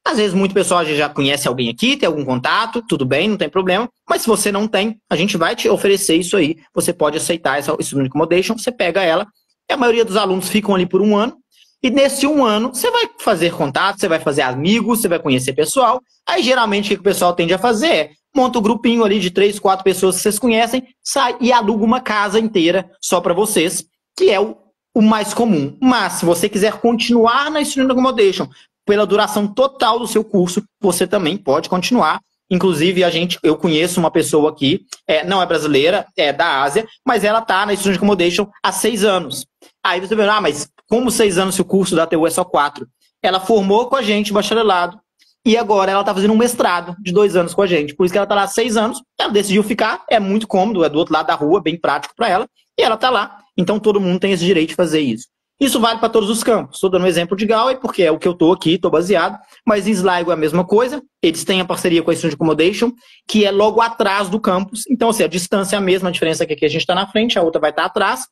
Às vezes, muito pessoal já conhece alguém aqui, tem algum contato, tudo bem, não tem problema. Mas se você não tem, a gente vai te oferecer isso aí. Você pode aceitar essa Student Accommodation, você pega ela. E a maioria dos alunos ficam ali por 1 ano. E nesse 1 ano, você vai fazer contato, você vai fazer amigos, você vai conhecer pessoal. Aí, geralmente, o que o pessoal tende a fazer é monta um grupinho ali de 3, 4 pessoas que vocês conhecem, sai e aluga uma casa inteira só para vocês, que é o mais comum. Mas, se você quiser continuar na Student Accommodation pela duração total do seu curso, você também pode continuar. Inclusive, eu conheço uma pessoa aqui, não é brasileira, é da Ásia, mas ela está na Student Accommodation há 6 anos. Aí você vê, mas como 6 anos se o curso da TU é só 4? Ela formou com a gente bacharelado e agora ela está fazendo um mestrado de 2 anos com a gente. Por isso que ela está lá há 6 anos, ela decidiu ficar, é muito cômodo, é do outro lado da rua, bem prático para ela, e ela está lá. Então todo mundo tem esse direito de fazer isso. Isso vale para todos os campos. Estou dando um exemplo de Galway, porque é o que eu estou aqui, estou baseado. Mas em Sligo é a mesma coisa. Eles têm a parceria com a Student Accommodation, que é logo atrás do campus. Então, assim, a distância é a mesma, a diferença é que aqui a gente está na frente, a outra vai estar atrás.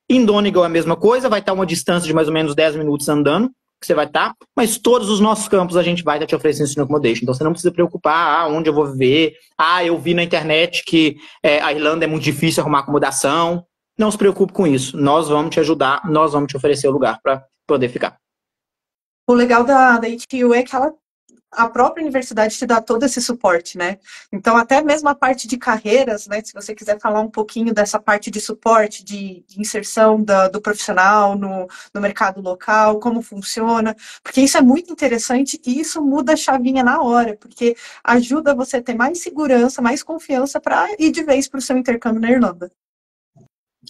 Em Donegal é a mesma coisa, vai estar uma distância de mais ou menos 10 minutos andando, que você vai estar. Mas todos os nossos campos a gente vai estar te oferecendo Student Accommodation. Então, você não precisa preocupar, onde eu vou viver. Eu vi na internet que a Irlanda é muito difícil arrumar acomodação. Não se preocupe com isso. Nós vamos te ajudar, nós vamos te oferecer o lugar para poder ficar. O legal da ITU é que a própria universidade te dá todo esse suporte, né? Então, até mesmo a parte de carreiras, né? Se você quiser falar um pouquinho dessa parte de suporte, de inserção do profissional no mercado local, como funciona, porque isso é muito interessante e isso muda a chavinha na hora, porque ajuda você a ter mais segurança, mais confiança para ir de vez para o seu intercâmbio na Irlanda.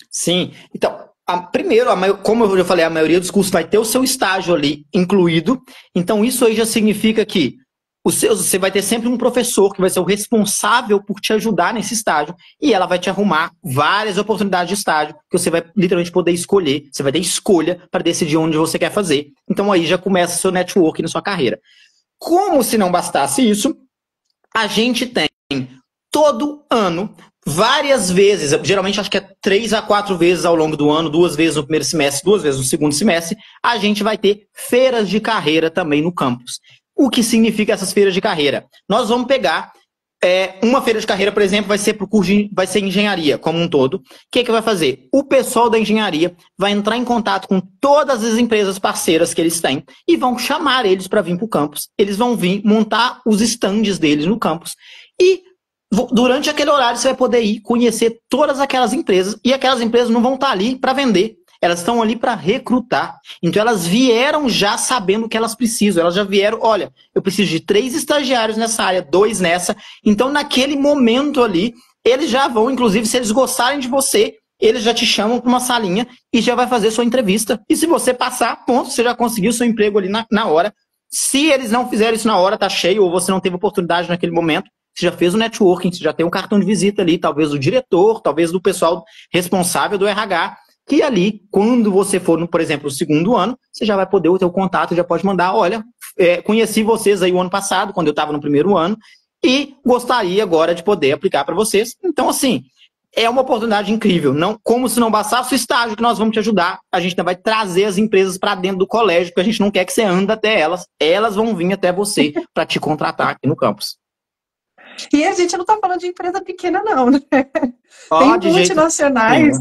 Sim, então, primeiro, como eu já falei, a maioria dos cursos vai ter o seu estágio ali incluído, então isso aí já significa que você vai ter sempre um professor que vai ser o responsável por te ajudar nesse estágio e ela vai te arrumar várias oportunidades de estágio que você vai literalmente poder escolher, você vai ter escolha para decidir onde você quer fazer. Então aí já começa o seu network na sua carreira. Como se não bastasse isso, a gente tem todo ano, várias vezes, geralmente acho que é 3 a 4 vezes ao longo do ano, 2 vezes no primeiro semestre, 2 vezes no segundo semestre, a gente vai ter feiras de carreira também no campus. O que significa essas feiras de carreira? Nós vamos pegar uma feira de carreira, por exemplo, vai ser para o curso vai ser engenharia como um todo. O que vai fazer? O pessoal da engenharia vai entrar em contato com todas as empresas parceiras que eles têm e vão chamar eles para vir para o campus. Eles vão vir montar os estandes deles no campus e durante aquele horário você vai poder ir conhecer todas aquelas empresas e aquelas empresas não vão estar ali para vender, elas estão ali para recrutar. Então elas vieram já sabendo o que elas precisam, elas já vieram, olha, eu preciso de 3 estagiários nessa área, 2 nessa. Então naquele momento ali, eles já vão, inclusive se eles gostarem de você, eles já te chamam para uma salinha e já vai fazer sua entrevista. E se você passar, ponto, você já conseguiu seu emprego ali na hora. Se eles não fizerem isso na hora, tá cheio, ou você não teve oportunidade naquele momento, você já fez o networking, você já tem um cartão de visita ali, talvez do diretor, talvez do pessoal responsável do RH, que ali, quando você for, por exemplo, no segundo ano, você já vai poder ter o contato, já pode mandar, olha, conheci vocês aí o ano passado, quando eu estava no primeiro ano, e gostaria agora de poder aplicar para vocês. Então, assim, é uma oportunidade incrível. Não, como se não bastasse o estágio que nós vamos te ajudar, a gente ainda vai trazer as empresas para dentro do colégio, porque a gente não quer que você ande até elas vão vir até você para te contratar aqui no campus. E a gente não está falando de empresa pequena, não, né? Tem multinacionais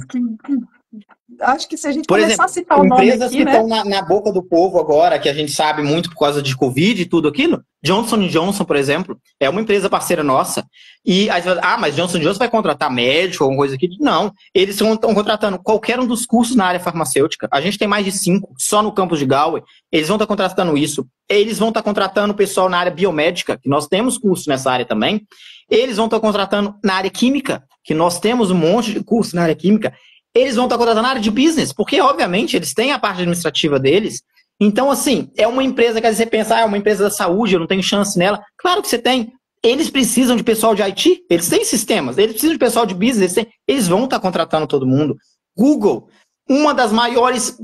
Acho que se a gente Por começar exemplo, a citar o nome empresas aqui, que né? estão na boca do povo agora, que a gente sabe muito por causa de Covid e tudo aquilo, Johnson Johnson, por exemplo, é uma empresa parceira nossa. E aí você fala, mas Johnson Johnson vai contratar médico, alguma coisa aqui? Não, eles estão contratando qualquer um dos cursos na área farmacêutica. A gente tem mais de 5, só no campus de Galway. Eles vão estar contratando isso. Eles vão estar contratando pessoal na área biomédica, que nós temos cursos nessa área também. Eles vão estar contratando na área química, que nós temos um monte de cursos na área química. Eles vão estar contratando na área de business, porque, obviamente, eles têm a parte administrativa deles. Então, assim, é uma empresa que às vezes você pensa, é uma empresa da saúde, eu não tenho chance nela. Claro que você tem. Eles precisam de pessoal de IT, eles têm sistemas, eles precisam de pessoal de business, eles vão estar contratando todo mundo. Google, uma das maiores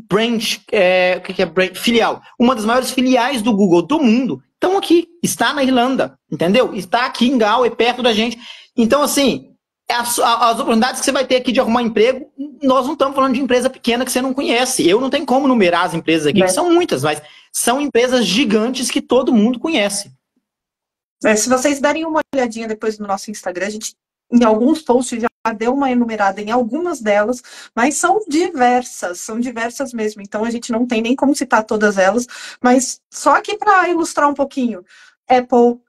filial, uma das maiores filiais do Google do mundo, estão aqui, está na Irlanda, entendeu? Está aqui em Galway, perto da gente. Então, assim, as oportunidades que você vai ter aqui de arrumar emprego, nós não estamos falando de empresa pequena que você não conhece. Eu não tenho como numerar as empresas aqui, que são muitas, mas são empresas gigantes que todo mundo conhece. Se vocês derem uma olhadinha depois no nosso Instagram, a gente, em alguns posts, já deu uma enumerada em algumas delas, mas são diversas mesmo. Então a gente não tem nem como citar todas elas, mas só aqui para ilustrar um pouquinho: Apple,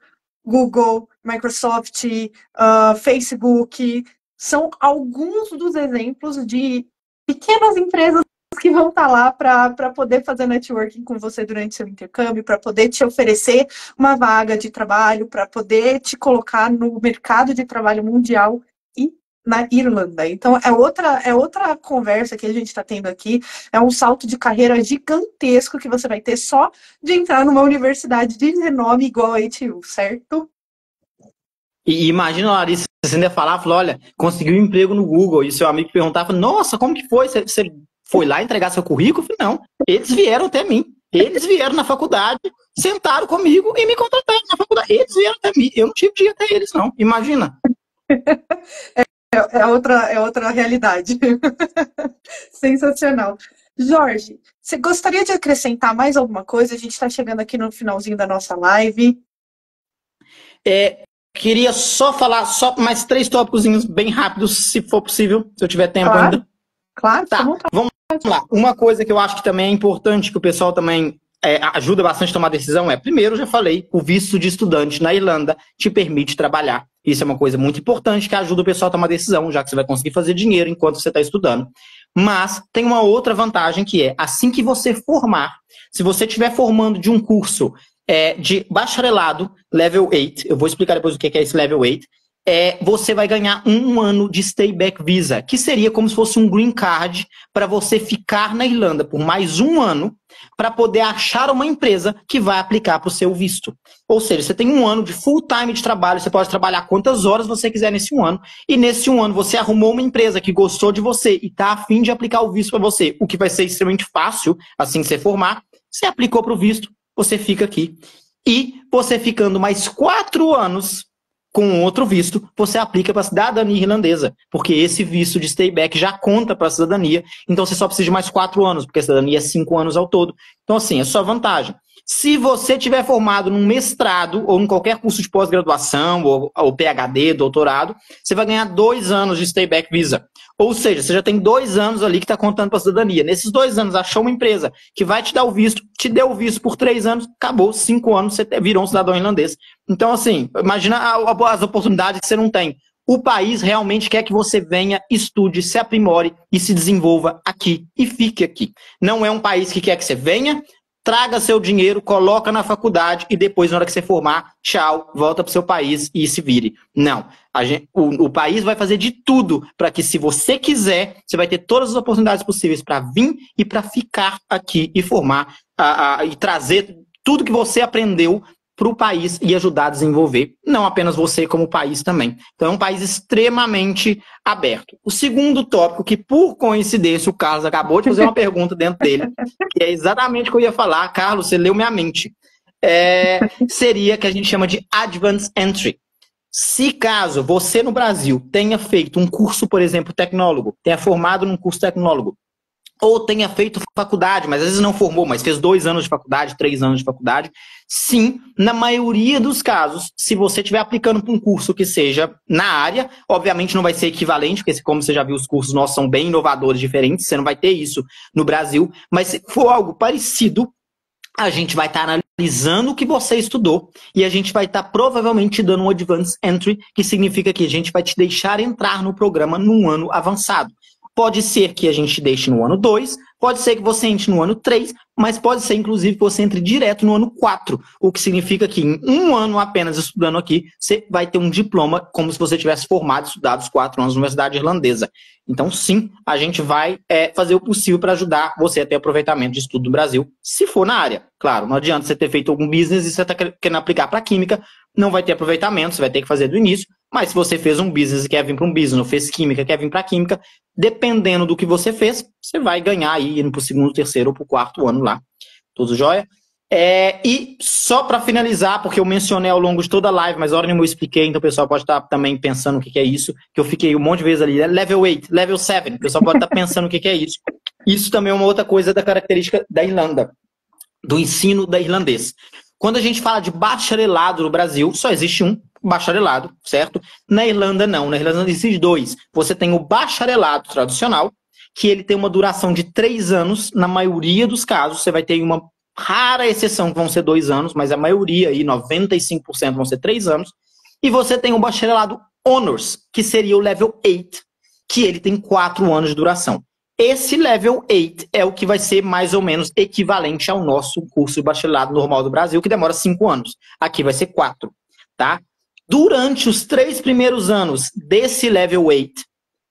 Google, Microsoft, Facebook, são alguns dos exemplos de pequenas empresas que vão estar lá para poder fazer networking com você durante seu intercâmbio, para poder te oferecer uma vaga de trabalho, para poder te colocar no mercado de trabalho mundial e na Irlanda. Então, é outra conversa que a gente está tendo aqui, é um salto de carreira gigantesco que você vai ter só de entrar numa universidade de renome igual a ETU, certo? E imagina, Larissa, você ainda falar, olha, conseguiu um emprego no Google, e seu amigo perguntava, nossa, como que foi? Você foi lá entregar seu currículo? Eu falei, não, eles vieram até mim. Eles vieram na faculdade, sentaram comigo e me contrataram na faculdade. Eles vieram até mim. Eu não tive dia até eles, não. Imagina. É outra realidade. Sensacional. Jorge, você gostaria de acrescentar mais alguma coisa? A gente está chegando aqui no finalzinho da nossa live. Queria só falar mais 3 tópicos bem rápidos, se for possível, se eu tiver tempo ainda. Claro, tá. Vamos lá. Uma coisa que eu acho que também é importante, que o pessoal também ajuda bastante a tomar decisão primeiro, eu já falei, o visto de estudante na Irlanda te permite trabalhar. Isso é uma coisa muito importante que ajuda o pessoal a tomar decisão, já que você vai conseguir fazer dinheiro enquanto você está estudando. Mas tem uma outra vantagem que é, assim que você formar, se você estiver formando de um curso de bacharelado, level 8, eu vou explicar depois o que é esse level 8, você vai ganhar 1 ano de Stay Back Visa, que seria como se fosse um green card para você ficar na Irlanda por mais 1 ano para poder achar uma empresa que vai aplicar para o seu visto. Ou seja, você tem 1 ano de full time de trabalho, você pode trabalhar quantas horas você quiser nesse 1 ano, e nesse 1 ano você arrumou uma empresa que gostou de você e está a fim de aplicar o visto para você, o que vai ser extremamente fácil assim que você formar. Você aplicou para o visto, você fica aqui. E você ficando mais 4 anos com outro visto, você aplica para a cidadania irlandesa, porque esse visto de stay back já conta para a cidadania, então você só precisa de mais 4 anos, porque a cidadania é 5 anos ao todo. Então, assim, é só vantagem. Se você tiver formado num mestrado ou em qualquer curso de pós-graduação, ou PhD, doutorado, você vai ganhar 2 anos de stay back visa. Ou seja, você já tem 2 anos ali que está contando para a cidadania. Nesses 2 anos, achou uma empresa que vai te dar o visto, te deu o visto por 3 anos, acabou, 5 anos, você virou um cidadão irlandês. Então, assim, imagina as oportunidades que você não tem. O país realmente quer que você venha, estude, se aprimore e se desenvolva aqui e fique aqui. Não é um país que quer que você venha, traga seu dinheiro, coloca na faculdade e depois, na hora que você formar, tchau, volta para o seu país e se vire. Não. O país vai fazer de tudo para que, se você quiser, você vai ter todas as oportunidades possíveis para vir e para ficar aqui e formar e trazer tudo que você aprendeu para o país e ajudar a desenvolver, não apenas você, como o país também. Então é um país extremamente aberto. O segundo tópico, que por coincidência o Carlos acabou de fazer uma pergunta dentro dele, que é exatamente o que eu ia falar, Carlos, você leu minha mente, seria que a gente chama de Advanced Entry. Se caso você no Brasil tenha feito um curso, por exemplo, tecnólogo, tenha formado num curso tecnólogo, ou tenha feito faculdade, mas às vezes não formou, mas fez 2 anos de faculdade, 3 anos de faculdade. Sim, na maioria dos casos, se você estiver aplicando para um curso que seja na área, obviamente não vai ser equivalente, porque como você já viu, os cursos nossos são bem inovadores, diferentes, você não vai ter isso no Brasil, mas se for algo parecido, a gente vai estar analisando o que você estudou e a gente vai estar provavelmente te dando um Advanced Entry, que significa que a gente vai te deixar entrar no programa num ano avançado. Pode ser que a gente deixe no ano 2, pode ser que você entre no ano 3, mas pode ser, inclusive, que você entre direto no ano 4, o que significa que em um ano apenas estudando aqui, você vai ter um diploma como se você tivesse formado e estudado os 4 anos na Universidade Irlandesa. Então, sim, a gente vai fazer o possível para ajudar você a ter aproveitamento de estudo do Brasil, se for na área. Claro, não adianta você ter feito algum business e você está querendo aplicar para química, não vai ter aproveitamento, você vai ter que fazer do início, mas se você fez um business e quer vir para um business, ou fez química e quer vir para química, dependendo do que você fez, você vai ganhar aí indo para o segundo, terceiro ou para o quarto ano lá. Tudo jóia? E só para finalizar, porque eu mencionei ao longo de toda a live, mas a hora nenhuma eu expliquei, então o pessoal pode estar também pensando o que é isso, que eu fiquei um monte de vezes ali, level 8, level 7, o pessoal pode estar pensando o que é isso. Isso também é uma outra coisa da característica da Irlanda, do ensino da irlandês. Quando a gente fala de bacharelado no Brasil, só existe um bacharelado, certo? Na Irlanda, não. Na Irlanda existe 2. Você tem o bacharelado tradicional, que ele tem uma duração de 3 anos. Na maioria dos casos, você vai ter uma rara exceção que vão ser 2 anos, mas a maioria, aí, 95%, vão ser 3 anos. E você tem o bacharelado Honors, que seria o level 8, que ele tem 4 anos de duração. Esse level 8 é o que vai ser mais ou menos equivalente ao nosso curso de bacharelado normal do Brasil, que demora 5 anos. Aqui vai ser 4, tá? Durante os 3 primeiros anos desse level 8,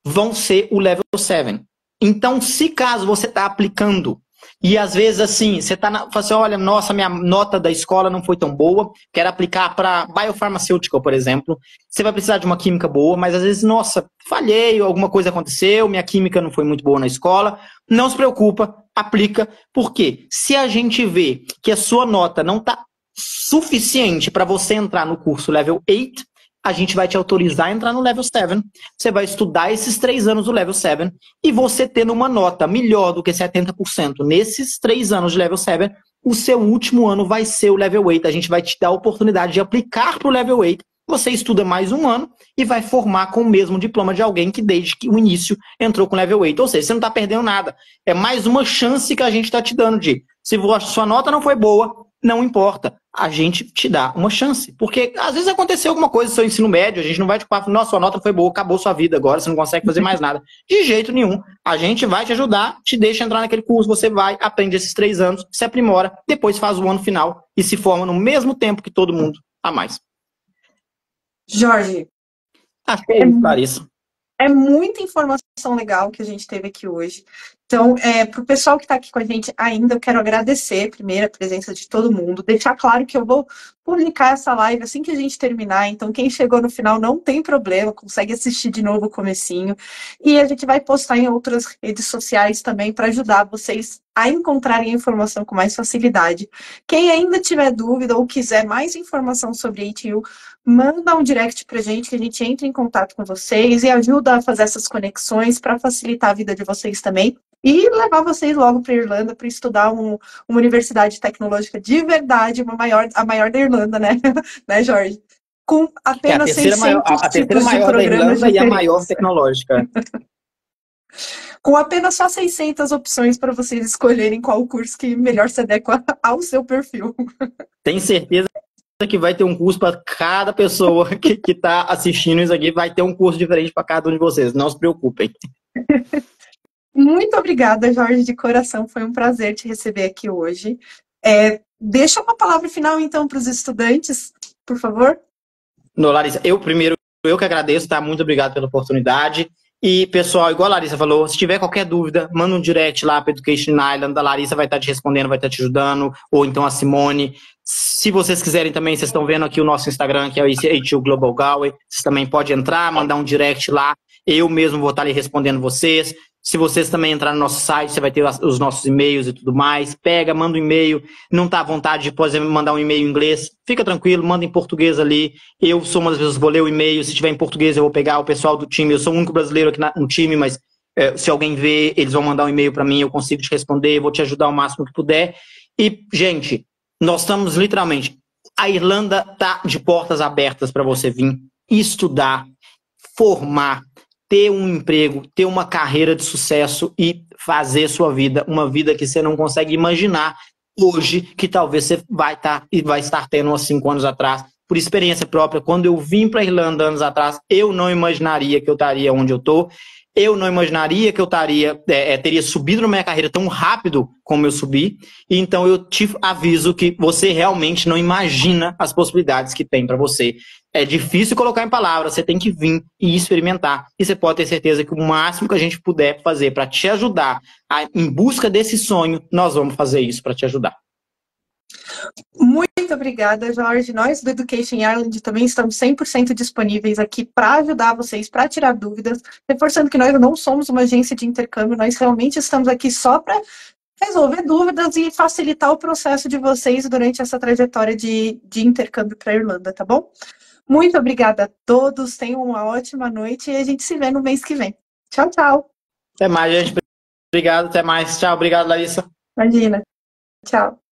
vão ser o level 7. Então, se caso você está aplicando, e às vezes assim, você fala assim, olha, nossa, minha nota da escola não foi tão boa, quero aplicar para biopharmaceutical, por exemplo, você vai precisar de uma química boa, mas às vezes, nossa, falhei, alguma coisa aconteceu, minha química não foi muito boa na escola, não se preocupa, aplica, porque se a gente vê que a sua nota não está suficiente para você entrar no curso level 8, a gente vai te autorizar a entrar no level 7. Você vai estudar esses 3 anos do level 7 e você tendo uma nota melhor do que 70% nesses 3 anos de level 7, o seu último ano vai ser o level 8. A gente vai te dar a oportunidade de aplicar para o level 8. Você estuda mais um ano e vai formar com o mesmo diploma de alguém que desde que o início entrou com level 8. Ou seja, você não está perdendo nada. É mais uma chance que a gente está te dando de, se sua nota não foi boa, não importa, a gente te dá uma chance. Porque às vezes aconteceu alguma coisa no seu ensino médio, a gente não vai te falar, nossa, sua nota foi boa, acabou sua vida agora, você não consegue fazer mais nada. De jeito nenhum. A gente vai te ajudar, te deixa entrar naquele curso, você vai, aprende esses 3 anos, se aprimora, depois faz o ano final e se forma no mesmo tempo que todo mundo a mais. Jorge, Acho que é isso, Larissa. É muita informação legal que a gente teve aqui hoje. Então, para o pessoal que está aqui com a gente ainda, eu quero agradecer primeiro a presença de todo mundo, deixar claro que eu vou publicar essa live assim que a gente terminar, então quem chegou no final não tem problema, consegue assistir de novo o comecinho, e a gente vai postar em outras redes sociais também para ajudar vocês a encontrarem a informação com mais facilidade. Quem ainda tiver dúvida ou quiser mais informação sobre a ATU, manda um direct pra gente, que a gente entra em contato com vocês e ajuda a fazer essas conexões para facilitar a vida de vocês também e levar vocês logo para a Irlanda para estudar uma universidade tecnológica de verdade, a maior da Irlanda, né, né, Jorge? Com apenas 600 a terceira tipos de maior da programas Irlanda e a maior tecnológica. Com apenas só 600 opções para vocês escolherem qual curso que melhor se adequa ao seu perfil. Tem certeza que vai ter um curso para cada pessoa que está assistindo isso aqui, vai ter um curso diferente para cada um de vocês, não se preocupem. Muito obrigada, Jorge, de coração, foi um prazer te receber aqui hoje. Deixa uma palavra final, então, para os estudantes, por favor. No, Larissa, eu que agradeço, tá? Muito obrigado pela oportunidade. E, pessoal, igual a Larissa falou, se tiver qualquer dúvida, manda um direct lá para Education Island, a Larissa vai estar te respondendo, vai estar te ajudando, ou então a Simone. Se vocês quiserem também, vocês estão vendo aqui o nosso Instagram, que é o ATU Global Galway, vocês também podem entrar, mandar um direct lá, eu mesmo vou estar ali respondendo vocês. Se vocês também entrarem no nosso site, você vai ter os nossos e-mails e tudo mais. Pega, manda um e-mail. Não está à vontade de, por exemplo, mandar um e-mail em inglês. Fica tranquilo, manda em português ali. Eu sou uma das pessoas que vou ler o e-mail. Se tiver em português, eu vou pegar o pessoal do time. Eu sou o único brasileiro aqui no time, mas Se alguém vê, eles vão mandar um e-mail para mim, eu consigo te responder, vou te ajudar o máximo que puder. E, gente, nós estamos literalmente... A Irlanda está de portas abertas para você vir estudar, formar, ter um emprego, ter uma carreira de sucesso e fazer sua vida, uma vida que você não consegue imaginar hoje, que talvez você vai estar tendo há 5 anos atrás. Por experiência própria, quando eu vim para a Irlanda anos atrás, eu não imaginaria que eu estaria onde eu estou. Eu não imaginaria que eu teria subido na minha carreira tão rápido como eu subi. E então eu te aviso que você realmente não imagina as possibilidades que tem para você. É difícil colocar em palavras, você tem que vir e experimentar. E você pode ter certeza que o máximo que a gente puder fazer para te ajudar em busca desse sonho, nós vamos fazer isso para te ajudar. Muito obrigada, Jorge. Nós do Education Ireland também estamos 100% disponíveis aqui para ajudar vocês, para tirar dúvidas, reforçando que nós não somos uma agência de intercâmbio, nós realmente estamos aqui só para resolver dúvidas e facilitar o processo de vocês durante essa trajetória de intercâmbio para a Irlanda, tá bom? Muito obrigada a todos, tenham uma ótima noite e a gente se vê no mês que vem. Tchau, tchau. Até mais, gente. Obrigado, até mais. Tchau, obrigado, Larissa. Imagina. Tchau.